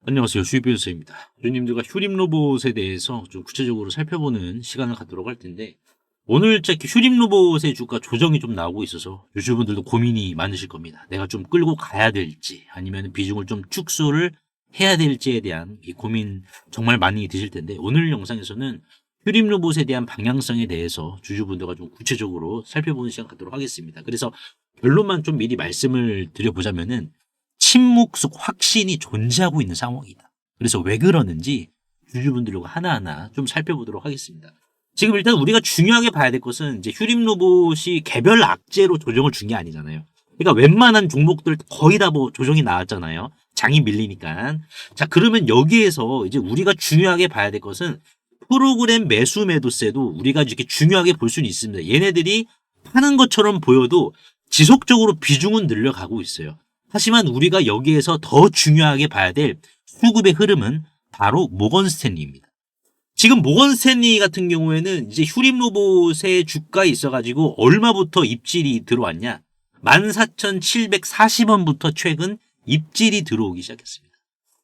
안녕하세요. 수입변호사입니다. 주님들과 휴림 로봇에 대해서 좀 구체적으로 살펴보는 시간을 갖도록 할 텐데, 오늘 특히 휴림 로봇의 주가 조정이 좀 나오고 있어서 유주분들도 고민이 많으실 겁니다. 내가 좀 끌고 가야 될지, 아니면 비중을 좀 축소를 해야 될지에 대한 이 고민 정말 많이 드실 텐데, 오늘 영상에서는 휴림 로봇에 대한 방향성에 대해서 주주분들과 좀 구체적으로 살펴보는 시간 갖도록 하겠습니다. 그래서 결론만 좀 미리 말씀을 드려보자면은, 침묵 속 확신이 존재하고 있는 상황이다. 그래서 왜 그러는지 주주분들과 하나하나 좀 살펴보도록 하겠습니다. 지금 일단 우리가 중요하게 봐야 될 것은 이제 휴림 로봇이 개별 악재로 조정을 준 게 아니잖아요. 그러니까 웬만한 종목들 거의 다 뭐 조정이 나왔잖아요. 장이 밀리니까. 자, 그러면 여기에서 이제 우리가 중요하게 봐야 될 것은 프로그램 매수 매도세도 우리가 이렇게 중요하게 볼 수는 있습니다. 얘네들이 파는 것처럼 보여도 지속적으로 비중은 늘려가고 있어요. 하지만 우리가 여기에서 더 중요하게 봐야 될 수급의 흐름은 바로 모건 스탠리입니다. 지금 모건 스탠리 같은 경우에는 이제 휴림 로봇의 주가에 있어가지고 얼마부터 입질이 들어왔냐? 14,740원부터 최근 입질이 들어오기 시작했습니다.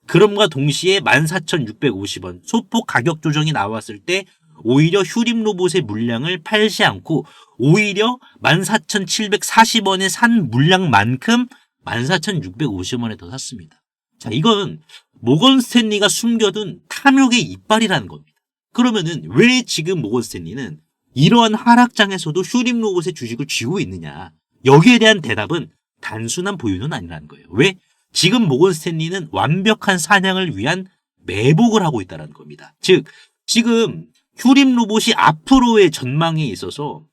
그럼과 동시에 14,650원 소폭 가격 조정이 나왔을 때 오히려 휴림 로봇의 물량을 팔지 않고 오히려 14,740원에 산 물량만큼 14,650원에 더 샀습니다. 자, 이건 모건 스탠리가 숨겨둔 탐욕의 이빨이라는 겁니다. 그러면은 왜 지금 모건 스탠리는 이러한 하락장에서도 휴림 로봇의 주식을 쥐고 있느냐? 여기에 대한 대답은 단순한 보유는 아니라는 거예요. 왜? 지금 모건 스탠리는 완벽한 사냥을 위한 매복을 하고 있다는 겁니다. 즉, 지금 휴림 로봇이 앞으로의 전망에 있어서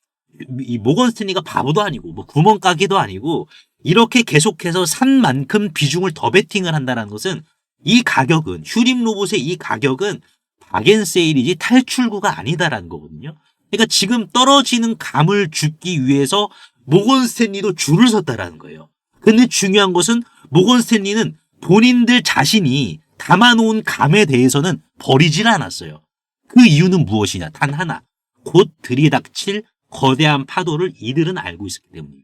이 모건 스탠리가 바보도 아니고 뭐 구멍가게도 아니고 이렇게 계속해서 산 만큼 비중을 더 베팅을 한다는 것은 이 가격은 휴림 로봇의 이 가격은 박앤세일이지 탈출구가 아니다라는 거거든요. 그러니까 지금 떨어지는 감을 줍기 위해서 모건 스탠리도 줄을 섰다라는 거예요. 근데 중요한 것은 모건 스탠리는 본인들 자신이 담아놓은 감에 대해서는 버리질 않았어요. 그 이유는 무엇이냐? 단 하나. 곧 들이닥칠 거대한 파도를 이들은 알고 있었기 때문입니다.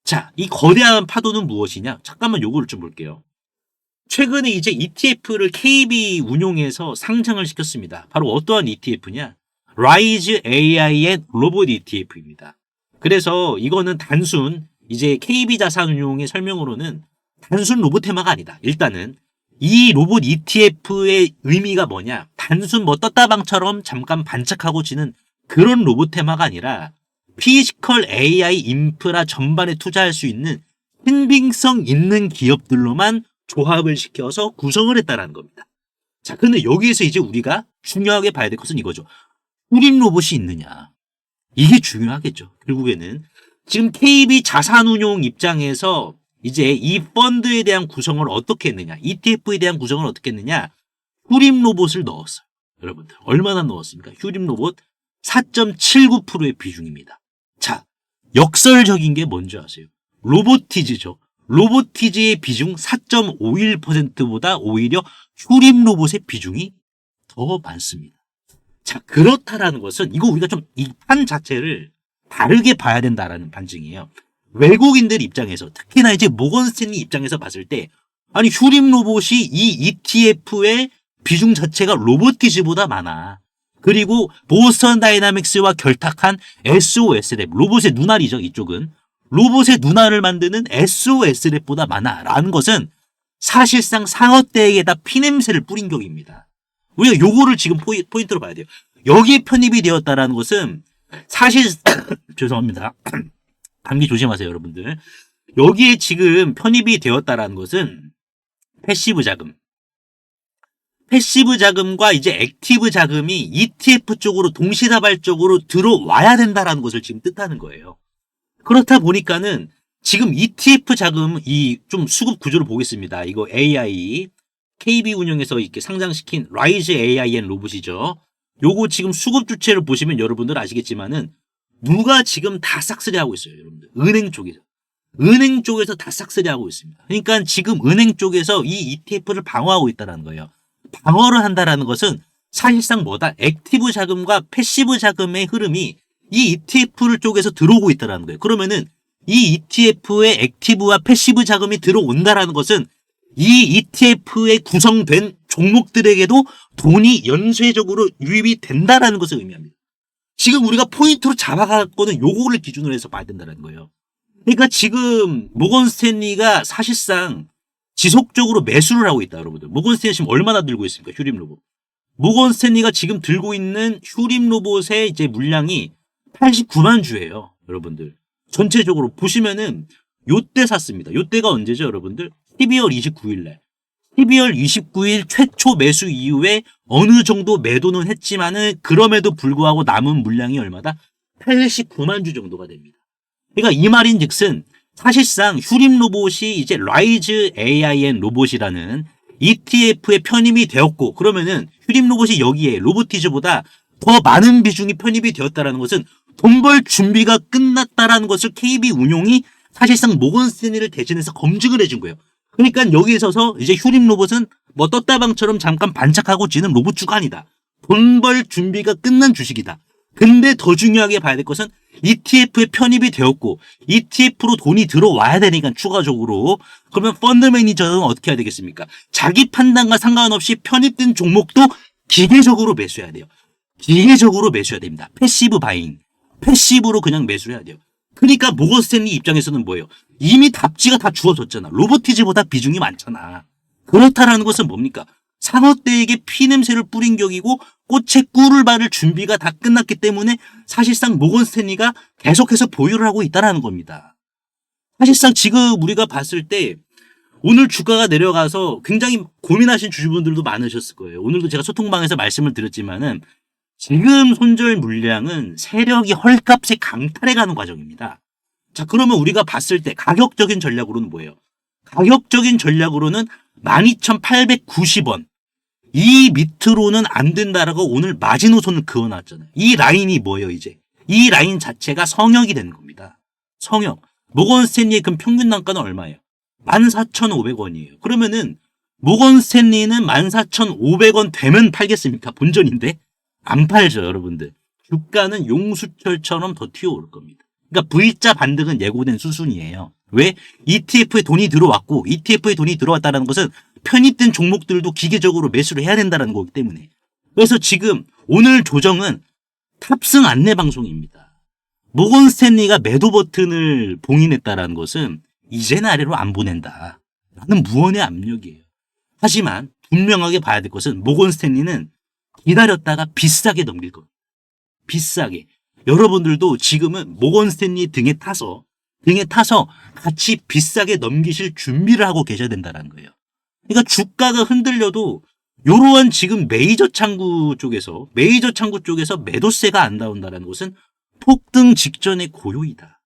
자, 이 거대한 파도는 무엇이냐? 잠깐만 요거를 좀 볼게요. 최근에 이제 ETF를 KB 운용해서 상장을 시켰습니다. 바로 어떠한 ETF냐? Rise AI and 로봇 ETF입니다. 그래서 이거는 단순 이제 KB 자산운용의 설명으로는 단순 로봇 테마가 아니다. 일단은 이 로봇 ETF의 의미가 뭐냐? 단순 뭐 떴다방처럼 잠깐 반짝하고 지는 그런 로봇 테마가 아니라 피지컬 AI 인프라 전반에 투자할 수 있는 신빙성 있는 기업들로만 조합을 시켜서 구성을 했다라는 겁니다. 자, 근데 여기에서 이제 우리가 중요하게 봐야 될 것은 이거죠. 휴림 로봇이 있느냐. 이게 중요하겠죠. 결국에는 지금 KB 자산운용 입장에서 이제 이 펀드에 대한 구성을 어떻게 했느냐. ETF에 대한 구성을 어떻게 했느냐. 휴림 로봇을 넣었어요. 여러분들 얼마나 넣었습니까? 휴림 로봇 4.79%의 비중입니다. 자, 역설적인 게 뭔지 아세요? 로보티즈죠. 로보티즈의 비중 4.51%보다 오히려 휴림 로봇의 비중이 더 많습니다. 자, 그렇다라는 것은 이거 우리가 좀 이 판 자체를 다르게 봐야 된다라는 반증이에요. 외국인들 입장에서 특히나 이제 모건 스탠리 입장에서 봤을 때 아니 휴림 로봇이 이 ETF의 비중 자체가 로보티즈보다 많아. 그리고 보스턴 다이나믹스와 결탁한 SOS랩, 로봇의 눈알이죠. 이쪽은. 로봇의 눈알을 만드는 SOS랩보다 많아라는 것은 사실상 상어떼에게다 피냄새를 뿌린 격입니다. 우리가 요거를 지금 포인트로 봐야 돼요. 여기에 편입이 되었다라는 것은 사실 죄송합니다. 감기 조심하세요, 여러분들. 여기에 지금 편입이 되었다라는 것은 패시브 자금과 이제 액티브 자금이 ETF 쪽으로 동시다발적으로 들어와야 된다라는 것을 지금 뜻하는 거예요. 그렇다 보니까는 지금 ETF 자금 이 좀 수급 구조를 보겠습니다. 이거 AI KB 운영에서 이렇게 상장시킨 Rise AI and 로봇이죠. 요거 지금 수급 주체를 보시면 여러분들 아시겠지만은 누가 지금 다 싹쓸이 하고 있어요, 여러분들. 은행 쪽에서 다 싹쓸이 하고 있습니다. 그러니까 지금 은행 쪽에서 이 ETF를 방어하고 있다는 거예요. 방어를 한다라는 것은 사실상 뭐다? 액티브 자금과 패시브 자금의 흐름이 이 ETF 쪽에서 들어오고 있다는 거예요. 그러면은 이 ETF의 액티브와 패시브 자금이 들어온다라는 것은 이 ETF에 구성된 종목들에게도 돈이 연쇄적으로 유입이 된다라는 것을 의미합니다. 지금 우리가 포인트로 잡아갖고는 요거를 기준으로 해서 봐야 된다는 거예요. 그러니까 지금 모건 스탠리가 사실상 지속적으로 매수를 하고 있다, 여러분들. 모건 스탠리 지금 얼마나 들고 있습니까? 휴림 로봇. 모건 스탠리가 지금 들고 있는 휴림 로봇의 이제 물량이 89만 주예요, 여러분들. 전체적으로 보시면은 요때 샀습니다. 요때가 언제죠, 여러분들? 12월 29일 날. 12월 29일 최초 매수 이후에 어느 정도 매도는 했지만은 그럼에도 불구하고 남은 물량이 얼마다? 89만 주 정도가 됩니다. 그러니까 이 말인즉슨 사실상 휴림 로봇이 이제 라이즈 AIN 로봇이라는 ETF에 편입이 되었고, 그러면은 휴림 로봇이 여기에 로보티즈보다 더 많은 비중이 편입이 되었다라는 것은 돈 벌 준비가 끝났다라는 것을 KB 운용이 사실상 모건 스탠리를 대신해서 검증을 해준 거예요. 그러니까 여기에 서서 이제 휴림 로봇은 뭐 떴다방처럼 잠깐 반짝하고 지는 로봇주가 아니다. 돈 벌 준비가 끝난 주식이다. 근데 더 중요하게 봐야 될 것은 ETF에 편입이 되었고 ETF로 돈이 들어와야 되니까 추가적으로. 그러면 펀드 매니저는 어떻게 해야 되겠습니까? 자기 판단과 상관없이 편입된 종목도 기계적으로 매수해야 돼요. 기계적으로 매수해야 됩니다. 패시브 바잉. 패시브로 그냥 매수를 해야 돼요. 그러니까 모건 스탠리 입장에서는 뭐예요? 이미 답지가 다 주어졌잖아. 로보티즈보다 비중이 많잖아. 그렇다라는 것은 뭡니까? 상어떼에게 피냄새를 뿌린 격이고 꽃에 꿀을 바를 준비가 다 끝났기 때문에 사실상 모건 스탠리가 계속해서 보유를 하고 있다는 겁니다. 사실상 지금 우리가 봤을 때 오늘 주가가 내려가서 굉장히 고민하신 주주분들도 많으셨을 거예요. 오늘도 제가 소통방에서 말씀을 드렸지만은 지금 손절 물량은 세력이 헐값에 강탈해 가는 과정입니다. 자, 그러면 우리가 봤을 때 가격적인 전략으로는 뭐예요? 가격적인 전략으로는 12,890원. 이 밑으로는 안 된다라고 오늘 마지노선을 그어놨잖아요. 이 라인이 뭐예요, 이제? 이 라인 자체가 성역이 되는 겁니다. 성역. 모건 스탠리의 그 평균 단가는 얼마예요? 14,500원이에요. 그러면은 모건 스탠리는 14,500원 되면 팔겠습니까? 본전인데? 안 팔죠, 여러분들. 주가는 용수철처럼 더 튀어오를 겁니다. 그러니까 V자 반등은 예고된 수순이에요. 왜? ETF에 돈이 들어왔고 ETF에 돈이 들어왔다는 것은 편입된 종목들도 기계적으로 매수를 해야 된다는 거기 때문에. 그래서 지금 오늘 조정은 탑승 안내 방송입니다. 모건 스탠리가 매도 버튼을 봉인했다는 것은 이제는 아래로 안 보낸다 라는 무언의 압력이에요. 하지만 분명하게 봐야 될 것은 모건 스탠리는 기다렸다가 비싸게 넘길 겁니다. 비싸게. 여러분들도 지금은 모건 스탠리 등에 타서 같이 비싸게 넘기실 준비를 하고 계셔야 된다는 거예요. 그러니까 주가가 흔들려도 이러한 지금 메이저 창구 쪽에서 매도세가 안 나온다는 것은 폭등 직전의 고요이다.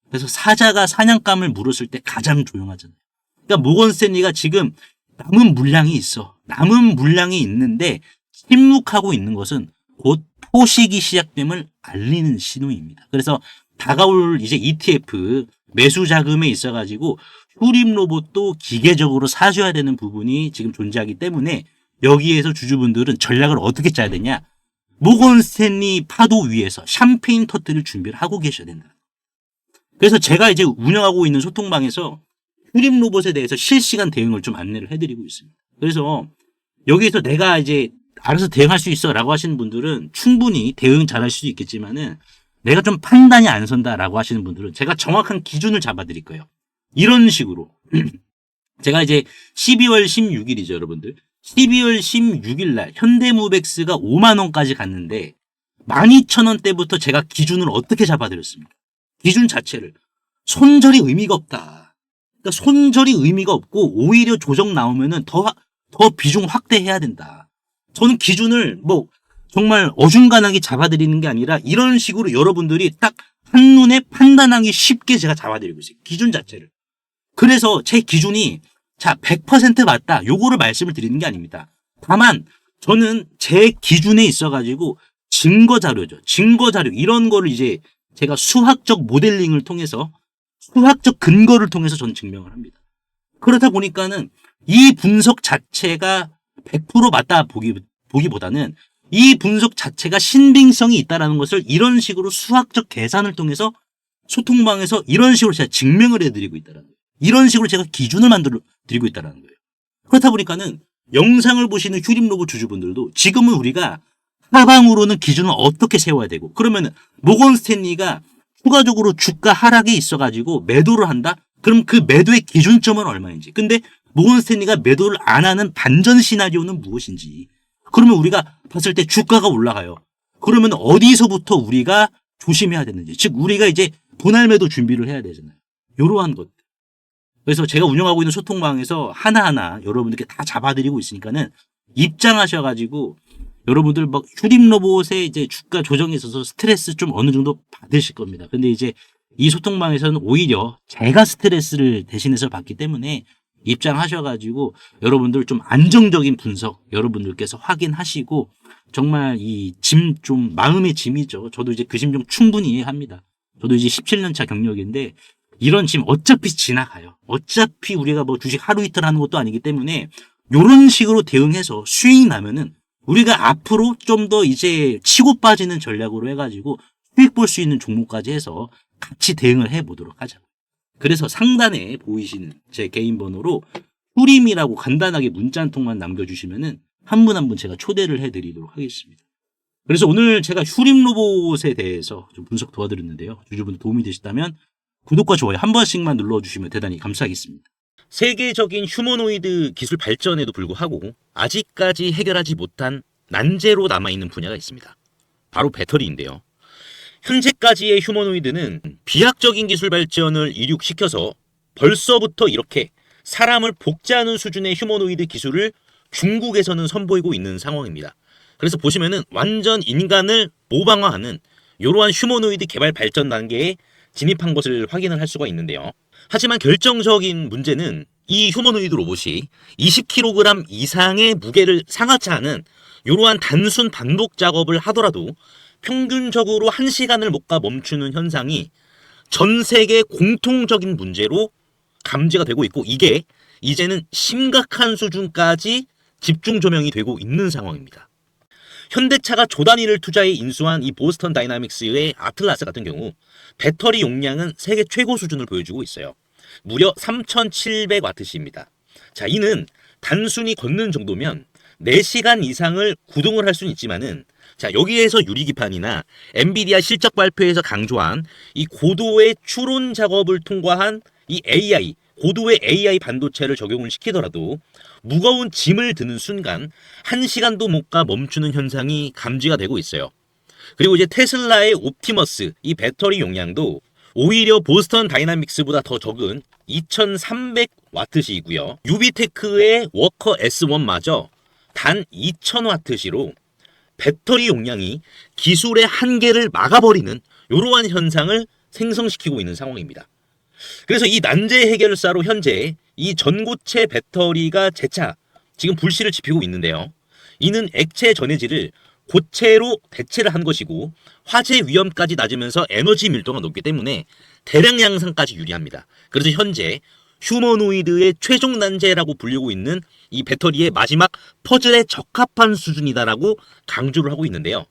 그래서 사자가 사냥감을 물었을 때 가장 조용하잖아요. 그러니까 모건 스탠리가 지금 남은 물량이 있어. 남은 물량이 있는데 침묵하고 있는 것은 곧 포식이 시작됨을 알리는 신호입니다. 그래서 다가올 이제 ETF 매수 자금에 있어가지고 휴림 로봇도 기계적으로 사줘야 되는 부분이 지금 존재하기 때문에 여기에서 주주분들은 전략을 어떻게 짜야 되냐? 모건 스탠리 파도 위에서 샴페인 터트릴 준비를 하고 계셔야 된다. 그래서 제가 이제 운영하고 있는 소통방에서 휴림 로봇에 대해서 실시간 대응을 좀 안내를 해드리고 있습니다. 그래서 여기에서 내가 이제 알아서 대응할 수 있어 라고 하시는 분들은 충분히 대응 잘 할 수 있겠지만은 내가 좀 판단이 안 선다라고 하시는 분들은 제가 정확한 기준을 잡아드릴 거예요. 이런 식으로. 제가 이제 12월 16일이죠, 여러분들. 12월 16일 날 현대무백스가 5만 원까지 갔는데 12,000원대부터 제가 기준을 어떻게 잡아드렸습니까? 기준 자체를 손절이 의미가 없다. 그러니까 손절이 의미가 없고 오히려 조정 나오면은 더 비중 확대해야 된다. 저는 기준을 뭐 정말 어중간하게 잡아드리는 게 아니라 이런 식으로 여러분들이 딱 한눈에 판단하기 쉽게 제가 잡아드리고 있어요. 기준 자체를. 그래서 제 기준이 자 100% 맞다. 요거를 말씀을 드리는 게 아닙니다. 다만 저는 제 기준에 있어가지고 증거 자료죠. 증거 자료 이런 거를 이제 제가 수학적 모델링을 통해서 수학적 근거를 통해서 저는 증명을 합니다. 그러다 보니까는 이 분석 자체가 100% 맞다 보기보다는 이 분석 자체가 신빙성이 있다는 것을 이런 식으로 수학적 계산을 통해서 소통방에서 이런 식으로 제가 증명을 해드리고 있다는 거예요. 이런 식으로 제가 기준을 만들어 드리고 있다는 거예요. 그렇다 보니까는 영상을 보시는 휴림 로봇 주주분들도 지금은 우리가 하방으로는 기준을 어떻게 세워야 되고, 그러면은 모건 스탠리가 추가적으로 주가 하락이 있어가지고 매도를 한다? 그럼 그 매도의 기준점은 얼마인지. 근데 모건 스탠리가 매도를 안 하는 반전 시나리오는 무엇인지. 그러면 우리가 봤을 때 주가가 올라가요. 그러면 어디서부터 우리가 조심해야 되는지. 즉 우리가 이제 분할 매도 준비를 해야 되잖아요. 이러한 것. 그래서 제가 운영하고 있는 소통방에서 하나하나 여러분들께 다 잡아드리고 있으니까는 입장하셔가지고 여러분들 막 휴림 로봇의 이제 주가 조정에 있어서 스트레스 좀 어느 정도 받으실 겁니다. 근데 이제 이 소통방에서는 오히려 제가 스트레스를 대신해서 받기 때문에 입장하셔가지고 여러분들 좀 안정적인 분석 여러분들께서 확인하시고 정말 이 짐 좀 마음의 짐이죠. 저도 이제 그 심정 충분히 이해합니다. 저도 이제 17년차 경력인데 이런 짐 어차피 지나가요. 어차피 우리가 뭐 주식 하루 이틀 하는 것도 아니기 때문에 이런 식으로 대응해서 수익 나면은 우리가 앞으로 좀 더 이제 치고 빠지는 전략으로 해가지고 수익 볼 수 있는 종목까지 해서 같이 대응을 해보도록 하자. 그래서 상단에 보이시는 제 개인 번호로 후림이라고 간단하게 문자 한 통만 남겨주시면은 한 분 한 분 제가 초대를 해드리도록 하겠습니다. 그래서 오늘 제가 휴림 로봇에 대해서 좀 분석 도와드렸는데요. 주주분들 도움이 되셨다면 구독과 좋아요 한 번씩만 눌러주시면 대단히 감사하겠습니다. 세계적인 휴머노이드 기술 발전에도 불구하고 아직까지 해결하지 못한 난제로 남아있는 분야가 있습니다. 바로 배터리인데요. 현재까지의 휴머노이드는 비약적인 기술 발전을 이룩시켜서 벌써부터 이렇게 사람을 복제하는 수준의 휴머노이드 기술을 중국에서는 선보이고 있는 상황입니다. 그래서 보시면은 완전 인간을 모방화하는 이러한 휴머노이드 개발 발전 단계에 진입한 것을 확인을 할 수가 있는데요. 하지만 결정적인 문제는 이 휴머노이드 로봇이 20kg 이상의 무게를 상하치 않은 이러한 단순 반복 작업을 하더라도 평균적으로 1시간을 못 가 멈추는 현상이 전 세계 공통적인 문제로 감지가 되고 있고 이게 이제는 심각한 수준까지 집중 조명이 되고 있는 상황입니다. 현대차가 조 단위를 투자해 인수한 이 보스턴 다이나믹스의 아틀라스 같은 경우 배터리 용량은 세계 최고 수준을 보여주고 있어요. 무려 3700와트시입니다. 자, 이는 단순히 걷는 정도면 4시간 이상을 구동을 할 수는 있지만은 자, 여기에서 유리기판이나 엔비디아 실적 발표에서 강조한 이 고도의 추론 작업을 통과한 이 AI, 고도의 AI 반도체를 적용을 시키더라도 무거운 짐을 드는 순간 1시간도 못 가 멈추는 현상이 감지가 되고 있어요. 그리고 이제 테슬라의 옵티머스 이 배터리 용량도 오히려 보스턴 다이나믹스보다 더 적은 2300와트시이고요. 유비테크의 워커 S1마저 단 2000와트시로 배터리 용량이 기술의 한계를 막아버리는 이러한 현상을 생성시키고 있는 상황입니다. 그래서 이 난제 해결사로 현재 이 전고체 배터리가 재차 지금 불씨를 지피고 있는데요. 이는 액체 전해질을 고체로 대체를 한 것이고 화재 위험까지 낮으면서 에너지 밀도가 높기 때문에 대량 양산까지 유리합니다. 그래서 현재 휴머노이드의 최종 난제라고 불리고 있는 이 배터리의 마지막 퍼즐에 적합한 수준이다라고 강조를 하고 있는데요.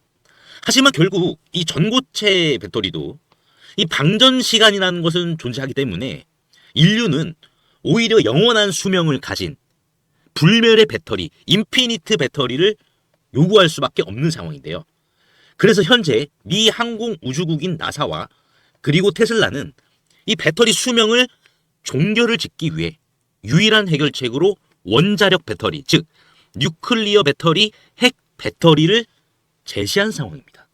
하지만 결국 이 전고체 배터리도 이 방전 시간이라는 것은 존재하기 때문에 인류는 오히려 영원한 수명을 가진 불멸의 배터리, 인피니트 배터리를 요구할 수밖에 없는 상황인데요. 그래서 현재 미 항공우주국인 나사와 그리고 테슬라는 이 배터리 수명을 종결을 짓기 위해 유일한 해결책으로 원자력 배터리, 즉 뉴클리어 배터리, 핵 배터리를 제시한 상황입니다.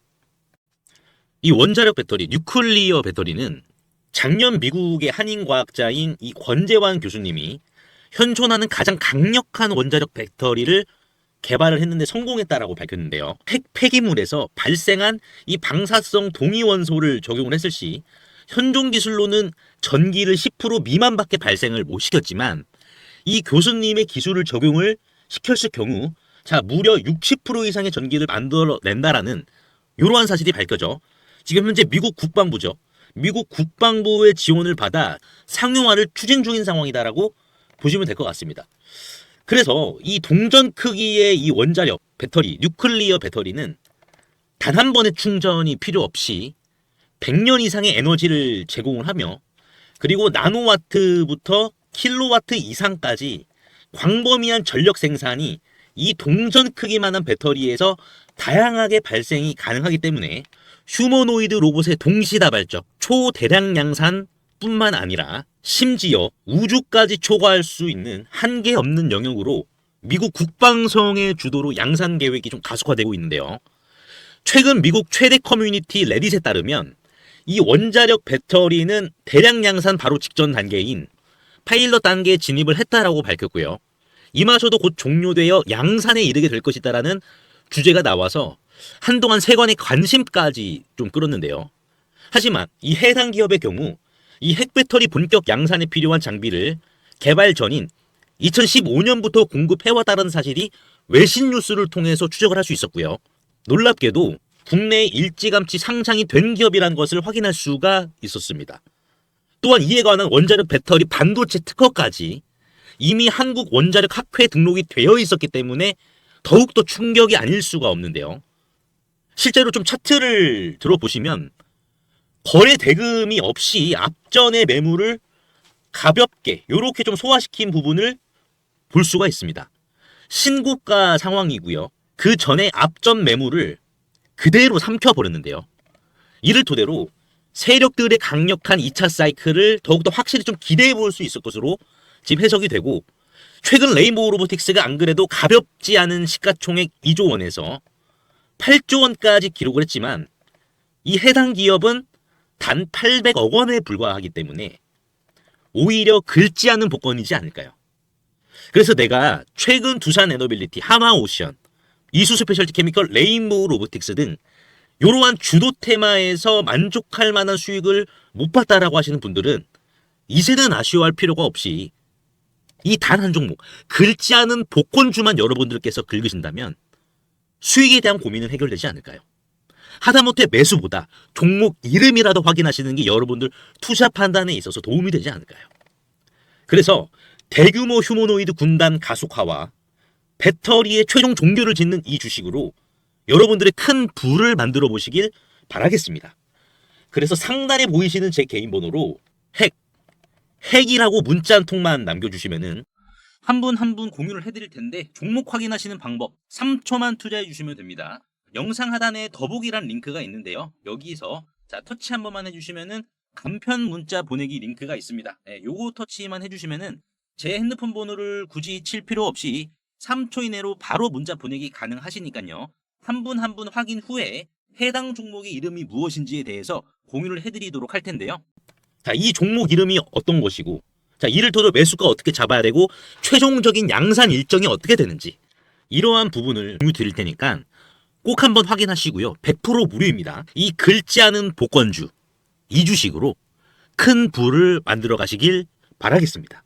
이 원자력 배터리, 뉴클리어 배터리는 작년 미국의 한인과학자인 이 권재환 교수님이 현존하는 가장 강력한 원자력 배터리를 개발을 했는데 성공했다라고 밝혔는데요. 핵 폐기물에서 발생한 이 방사성 동위원소를 적용을 했을 시 현존 기술로는 전기를 10% 미만밖에 발생을 못 시켰지만 이 교수님의 기술을 적용을 시켰을 경우 자 무려 60% 이상의 전기를 만들어낸다라는 이러한 사실이 밝혀져 지금 현재 미국 국방부죠. 미국 국방부의 지원을 받아 상용화를 추진 중인 상황이다라고 보시면 될 것 같습니다. 그래서 이 동전 크기의 이 원자력 배터리, 뉴클리어 배터리는 단 한 번의 충전이 필요 없이 100년 이상의 에너지를 제공을 하며 그리고 나노와트부터 킬로와트 이상까지 광범위한 전력 생산이 이 동전 크기만한 배터리에서 다양하게 발생이 가능하기 때문에 휴머노이드 로봇의 동시다발적 초대량 양산뿐만 아니라 심지어 우주까지 초과할 수 있는 한계 없는 영역으로 미국 국방성의 주도로 양산 계획이 좀 가속화되고 있는데요. 최근 미국 최대 커뮤니티 레딧에 따르면 이 원자력 배터리는 대량 양산 바로 직전 단계인 파일럿 단계에 진입을 했다라고 밝혔고요. 이마저도 곧 종료되어 양산에 이르게 될 것이다라는 주제가 나와서 한동안 세간의 관심까지 좀 끌었는데요. 하지만 이 해당 기업의 경우 이 핵배터리 본격 양산에 필요한 장비를 개발 전인 2015년부터 공급해왔다는 사실이 외신 뉴스를 통해서 추적을 할 수 있었고요. 놀랍게도 국내에 일찌감치 상장이 된 기업이라는 것을 확인할 수가 있었습니다. 또한 이에 관한 원자력 배터리 반도체 특허까지 이미 한국 원자력 학회에 등록이 되어 있었기 때문에 더욱더 충격이 아닐 수가 없는데요. 실제로 좀 차트를 들어보시면 거래 대금이 없이 앞전의 매물을 가볍게 이렇게 좀 소화시킨 부분을 볼 수가 있습니다. 신고가 상황이고요. 그 전에 앞전 매물을 그대로 삼켜버렸는데요. 이를 토대로 세력들의 강력한 2차 사이클을 더욱더 확실히 좀 기대해 볼 수 있을 것으로 지금 해석이 되고, 최근 레인보우 로보틱스가 안 그래도 가볍지 않은 시가총액 2조 원에서 8조 원까지 기록을 했지만 이 해당 기업은 단 800억 원에 불과하기 때문에 오히려 긁지 않은 복권이지 않을까요? 그래서 내가 최근 두산 에너빌리티, 하마오션, 이수 스페셜티 케미컬, 레인보우 로보틱스 등 이러한 주도 테마에서 만족할 만한 수익을 못 봤다라고 하시는 분들은 이제는 아쉬워할 필요가 없이 이 단 한 종목, 긁지 않은 복권주만 여러분들께서 긁으신다면 수익에 대한 고민은 해결되지 않을까요? 하다못해 매수보다 종목 이름이라도 확인하시는 게 여러분들 투자 판단에 있어서 도움이 되지 않을까요? 그래서 대규모 휴머노이드 군단 가속화와 배터리의 최종 종교를 짓는 이 주식으로 여러분들의 큰 부를 만들어 보시길 바라겠습니다. 그래서 상단에 보이시는 제 개인 번호로 핵이라고 문자 한 통만 남겨주시면은 한 분 한 분 공유를 해드릴 텐데, 종목 확인하시는 방법 3초만 투자해 주시면 됩니다. 영상 하단에 더보기란 링크가 있는데요. 여기서 터치 한 번만 해주시면은 간편 문자 보내기 링크가 있습니다. 요거 터치만 해주시면은 제 핸드폰 번호를 굳이 칠 필요 없이 3초 이내로 바로 문자 보내기 가능하시니까요. 한 분 한 분 확인 후에 해당 종목의 이름이 무엇인지에 대해서 공유를 해드리도록 할 텐데요. 이 종목 이름이 어떤 것이고, 이를 토대로 매수가 어떻게 잡아야 되고, 최종적인 양산 일정이 어떻게 되는지, 이러한 부분을 공유 드릴 테니까 꼭 한번 확인하시고요. 100% 무료입니다. 이 긁지 않은 복권주, 이 주식으로 큰 부를 만들어 가시길 바라겠습니다.